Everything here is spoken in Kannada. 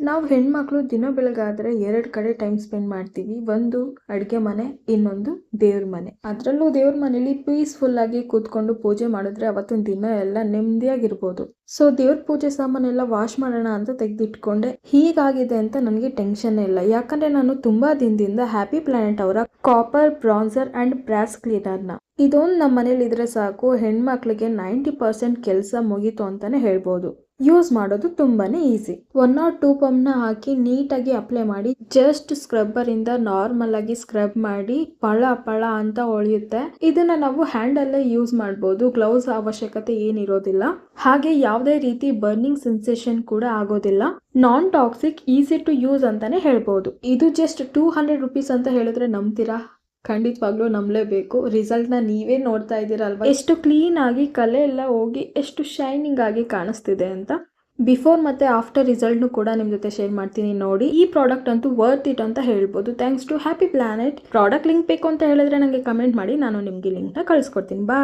ನಾವು ಹೆಣ್ಮಕ್ಳು ದಿನ ಬೆಳಗಾದ್ರೆ 2 ಕಡೆ ಟೈಮ್ ಸ್ಪೆಂಡ್ ಮಾಡ್ತೀವಿ. ಒಂದು ಅಡುಗೆ ಮನೆ, ಇನ್ನೊಂದು ದೇವ್ರ ಮನೆ. ಅದರಲ್ಲೂ ದೇವ್ರ ಮನೇಲಿ ಪೀಸ್ಫುಲ್ ಆಗಿ ಕೂತ್ಕೊಂಡು ಪೂಜೆ ಮಾಡಿದ್ರೆ ಅವತ್ತಿನ ದಿನ ಎಲ್ಲ ನೆಮ್ಮದಿಯಾಗಿರ್ಬೋದು. ಸೊ ದೇವ್ರ ಪೂಜೆ ಸಾಮಾನೆಲ್ಲ ವಾಶ್ ಮಾಡೋಣ ಅಂತ ತೆಗೆದಿಟ್ಕೊಂಡೆ. ಹೀಗಾಗಿದೆ ಅಂತ ನನಗೆ ಟೆನ್ಷನ್ ಇಲ್ಲ, ಯಾಕಂದ್ರೆ ನಾನು ತುಂಬಾ ದಿನದಿಂದ ಹ್ಯಾಪಿ ಪ್ಲಾನೆಟ್ ಅವರ ಕಾಪರ್ ಬ್ರಾನ್ಸರ್ ಅಂಡ್ ಬ್ರಾಸ್ ಕ್ಲೀನರ್ನ ಇದೊಂದು ನಮ್ಮ ಮನೇಲಿ ಇದ್ರೆ ಸಾಕು, ಹೆಣ್ಮಕ್ಳಿಗೆ 90% ಕೆಲಸ ಮುಗೀತು ಅಂತಾನೆ ಹೇಳ್ಬೋದು. ಯೂಸ್ ಮಾಡೋದು ತುಂಬಾನೇ ಈಸಿ. 1 or 2 ಪಂಪ್ನ ಹಾಕಿ ನೀಟಾಗಿ ಅಪ್ಲೈ ಮಾಡಿ, ಜಸ್ಟ್ ಸ್ಕ್ರಬ್ಬರ್ ಇಂದ ನಾರ್ಮಲ್ ಆಗಿ ಸ್ಕ್ರಬ್ ಮಾಡಿ ಪಳ ಪಳ ಅಂತ ಹೊಳೆಯುತ್ತೆ. ಇದನ್ನ ನಾವು ಹ್ಯಾಂಡ್ ಅಲ್ಲೇ ಯೂಸ್ ಮಾಡಬಹುದು, ಗ್ಲೌಸ್ ಅವಶ್ಯಕತೆ ಏನಿರೋದಿಲ್ಲ. ಹಾಗೆ ಯಾವುದೇ ರೀತಿ ಬರ್ನಿಂಗ್ ಸೆನ್ಸೇಷನ್ ಕೂಡ ಆಗೋದಿಲ್ಲ. Non toxic, easy to use ಅಂತಾನೆ ಹೇಳ್ಬೋದು. ಇದು ಜಸ್ಟ್ 200 rupees ಅಂತ ಹೇಳಿದ್ರೆ ನಂಬ್ತೀರಾ? ಖಂಡಿತವಾಗ್ಲೂ ನಂಬಲೇಬೇಕು. ರಿಸಲ್ಟ್ನ ನೀವೇ ನೋಡ್ತಾ ಇದ್ದೀರಲ್ವಾ, ಎಷ್ಟು ಕ್ಲೀನ್ ಆಗಿ ಕಲೆ ಎಲ್ಲ ಹೋಗಿ ಎಷ್ಟು ಶೈನಿಂಗ್ ಆಗಿ ಕಾಣಿಸ್ತಿದೆ ಅಂತ. ಬಿಫೋರ್ ಮತ್ತೆ ಆಫ್ಟರ್ ರಿಸಲ್ಟ್ನು ಕೂಡ ನಿಮ್ಮ ಜೊತೆ ಶೇರ್ ಮಾಡ್ತೀನಿ ನೋಡಿ. ಈ ಪ್ರಾಡಕ್ಟ್ ಅಂತೂ ವರ್ತ್ ಇಟ್ ಅಂತ ಹೇಳ್ಬೋದು, thanks to Happy Planet. Product link ಬೇಕು ಅಂತ ಹೇಳಿದ್ರೆ ನನಗೆ ಕಮೆಂಟ್ ಮಾಡಿ, ನಾನು ನಿಮಗೆ ಲಿಂಕ್ನ ಕಳಿಸ್ಕೊಡ್ತೀನಿ. ಬಾಯ್.